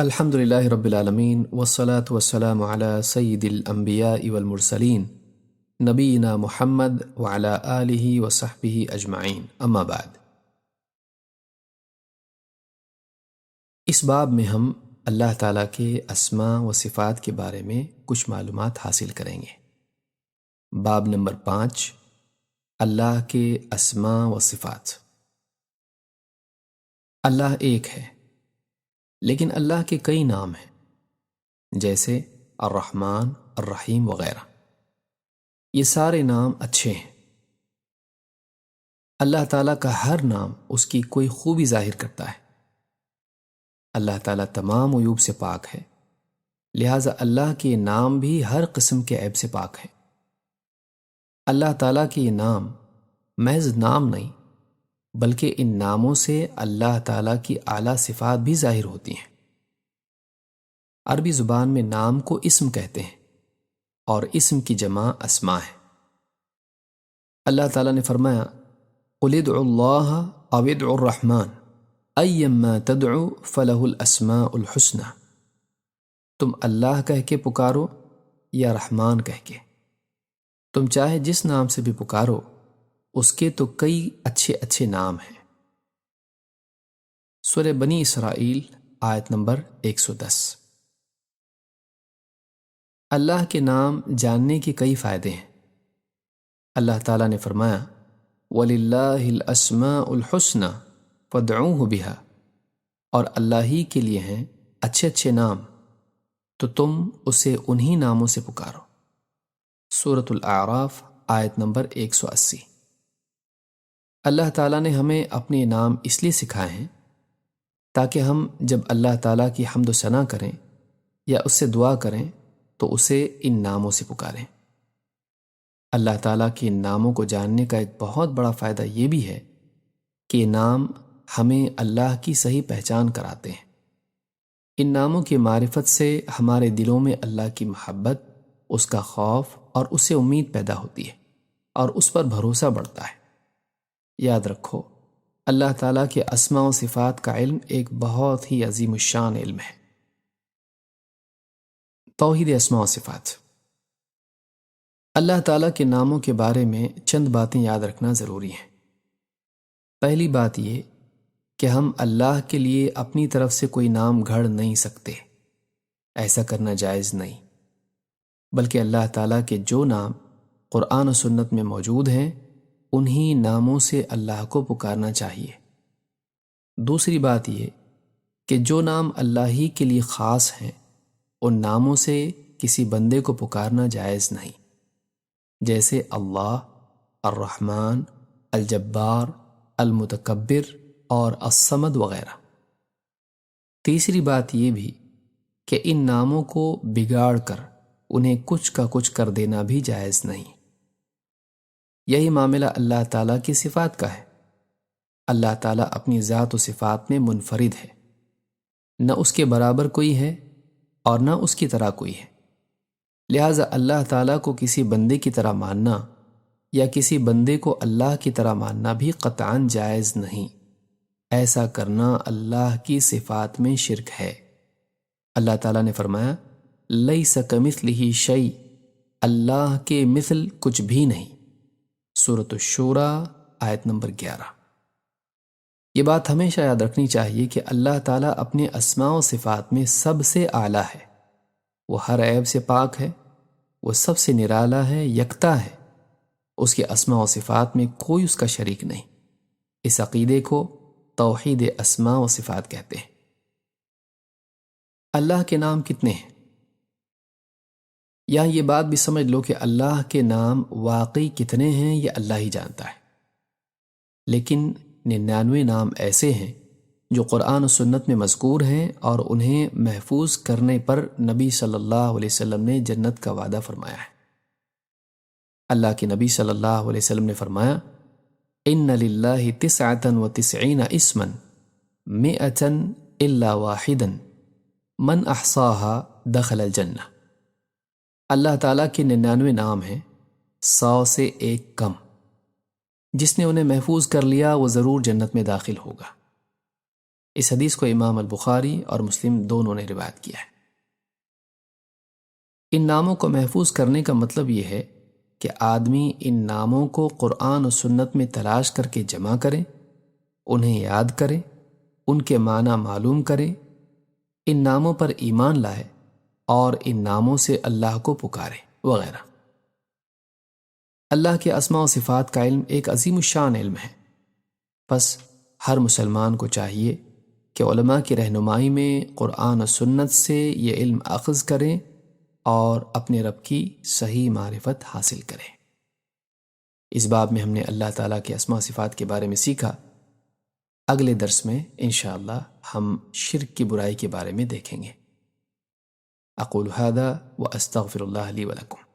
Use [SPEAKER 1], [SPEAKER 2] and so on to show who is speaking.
[SPEAKER 1] الحمد للہ رب العالمین والصلاة والسلام علی سید الانبیاء والمرسلین نبینا محمد وعلی آلہ وصحبہ اجمعین، اما بعد۔ اس باب میں ہم اللہ تعالیٰ کے اسماء و صفات کے بارے میں کچھ معلومات حاصل کریں گے۔ باب نمبر 5، اللہ کے اسماء و صفات۔ اللہ ایک ہے، لیکن اللہ کے کئی نام ہیں، جیسے الرحمن، الرحیم وغیرہ۔ یہ سارے نام اچھے ہیں۔ اللہ تعالیٰ کا ہر نام اس کی کوئی خوبی ظاہر کرتا ہے۔ اللہ تعالیٰ تمام عیوب سے پاک ہے، لہٰذا اللہ کے نام بھی ہر قسم کے عیب سے پاک ہیں۔ اللہ تعالیٰ کے یہ نام محض نام نہیں، بلکہ ان ناموں سے اللہ تعالیٰ کی اعلیٰ صفات بھی ظاہر ہوتی ہیں۔ عربی زبان میں نام کو اسم کہتے ہیں، اور اسم کی جمع اسماء ہے۔ اللہ تعالیٰ نے فرمایا قُلِ ادْعُوا اللَّهَ أَوِ ادْعُوا الرَّحْمَٰنَ أَيًّمَّا تَدْعُوا فَلَهُ الْأَسْمَاءُ الْحُسْنَىٰ۔ تم اللہ کہہ کے پکارو یا رحمان کہہ کے، تم چاہے جس نام سے بھی پکارو، اس کے تو کئی اچھے اچھے نام ہیں۔ سورہ بنی اسرائیل آیت نمبر 110۔ اللہ کے نام جاننے کے کئی فائدے ہیں۔ اللہ تعالیٰ نے فرمایا وَلِلَّهِ الْأَسْمَاءُ الْحُسْنَىٰ فَادْعُوهُ بِهَا، اور اللہ ہی کے لیے ہیں اچھے اچھے نام، تو تم اسے انہی ناموں سے پکارو۔ سورۃ الاعراف آیت نمبر 180۔ اللہ تعالیٰ نے ہمیں اپنے نام اس لیے سکھائے ہیں تاکہ ہم جب اللہ تعالیٰ کی حمد و ثنا کریں یا اس سے دعا کریں تو اسے ان ناموں سے پکاریں۔ اللہ تعالیٰ کے ان ناموں کو جاننے کا ایک بہت بڑا فائدہ یہ بھی ہے کہ یہ نام ہمیں اللہ کی صحیح پہچان کراتے ہیں۔ ان ناموں کی معرفت سے ہمارے دلوں میں اللہ کی محبت، اس کا خوف اور اس سے امید پیدا ہوتی ہے، اور اس پر بھروسہ بڑھتا ہے۔ یاد رکھو، اللہ تعالیٰ کے اسماء و صفات کا علم ایک بہت ہی عظیم الشان علم ہے۔ توحید اسماء و صفات۔ اللہ تعالیٰ کے ناموں کے بارے میں چند باتیں یاد رکھنا ضروری ہیں۔ پہلی بات یہ کہ ہم اللہ کے لیے اپنی طرف سے کوئی نام گھڑ نہیں سکتے، ایسا کرنا جائز نہیں، بلکہ اللہ تعالیٰ کے جو نام قرآن و سنت میں موجود ہیں انہی ناموں سے اللہ کو پکارنا چاہیے۔ دوسری بات یہ کہ جو نام اللہ ہی کے لیے خاص ہیں ان ناموں سے کسی بندے کو پکارنا جائز نہیں، جیسے اللہ، الرحمن، الجبار، المتکبر اور الصمد وغیرہ۔ تیسری بات یہ بھی کہ ان ناموں کو بگاڑ کر انہیں کچھ کا کچھ کر دینا بھی جائز نہیں۔ یہی معاملہ اللہ تعالیٰ کی صفات کا ہے۔ اللہ تعالیٰ اپنی ذات و صفات میں منفرد ہے، نہ اس کے برابر کوئی ہے اور نہ اس کی طرح کوئی ہے، لہٰذا اللہ تعالیٰ کو کسی بندے کی طرح ماننا یا کسی بندے کو اللہ کی طرح ماننا بھی قطعاً جائز نہیں۔ ایسا کرنا اللہ کی صفات میں شرک ہے۔ اللہ تعالیٰ نے فرمایا لیس کمثلہ شیء، اللہ کے مثل کچھ بھی نہیں۔ سورۃ الشورى آیت نمبر 11۔ یہ بات ہمیشہ یاد رکھنی چاہیے کہ اللہ تعالیٰ اپنے اسماء و صفات میں سب سے اعلیٰ ہے، وہ ہر عیب سے پاک ہے، وہ سب سے نرالا ہے، یکتا ہے، اس کے اسماء و صفات میں کوئی اس کا شریک نہیں۔ اس عقیدے کو توحید اسماء و صفات کہتے ہیں۔ اللہ کے نام کتنے ہیں؟ یہاں یہ بات بھی سمجھ لو کہ اللہ کے نام واقعی کتنے ہیں یہ اللہ ہی جانتا ہے، لیکن 99 نام ایسے ہیں جو قرآن و سنت میں مذکور ہیں، اور انہیں محفوظ کرنے پر نبی صلی اللہ علیہ وسلم نے جنت کا وعدہ فرمایا ہے۔ اللہ کے نبی صلی اللہ علیہ وسلم نے فرمایا ان للہ 99 اسما 100 الا واحدا من احصاها دخل الجنہ۔ اللہ تعالیٰ کے 99 نام ہیں، 100 سے ایک کم، جس نے انہیں محفوظ کر لیا وہ ضرور جنت میں داخل ہوگا۔ اس حدیث کو امام البخاری اور مسلم دونوں نے روایت کیا ہے۔ ان ناموں کو محفوظ کرنے کا مطلب یہ ہے کہ آدمی ان ناموں کو قرآن و سنت میں تلاش کر کے جمع کرے، انہیں یاد کرے، ان کے معنی معلوم کرے، ان ناموں پر ایمان لائے اور ان ناموں سے اللہ کو پکارے وغیرہ۔ اللہ کے اسماء و صفات کا علم ایک عظیم الشان علم ہے، پس ہر مسلمان کو چاہیے کہ علماء کی رہنمائی میں قرآن و سنت سے یہ علم اخذ کریں اور اپنے رب کی صحیح معرفت حاصل کریں۔ اس باب میں ہم نے اللہ تعالیٰ کے اسماء و صفات کے بارے میں سیکھا۔ اگلے درس میں انشاءاللہ ہم شرک کی برائی کے بارے میں دیکھیں گے۔ اقول ھذا واستغفر اللہ لی ولکم۔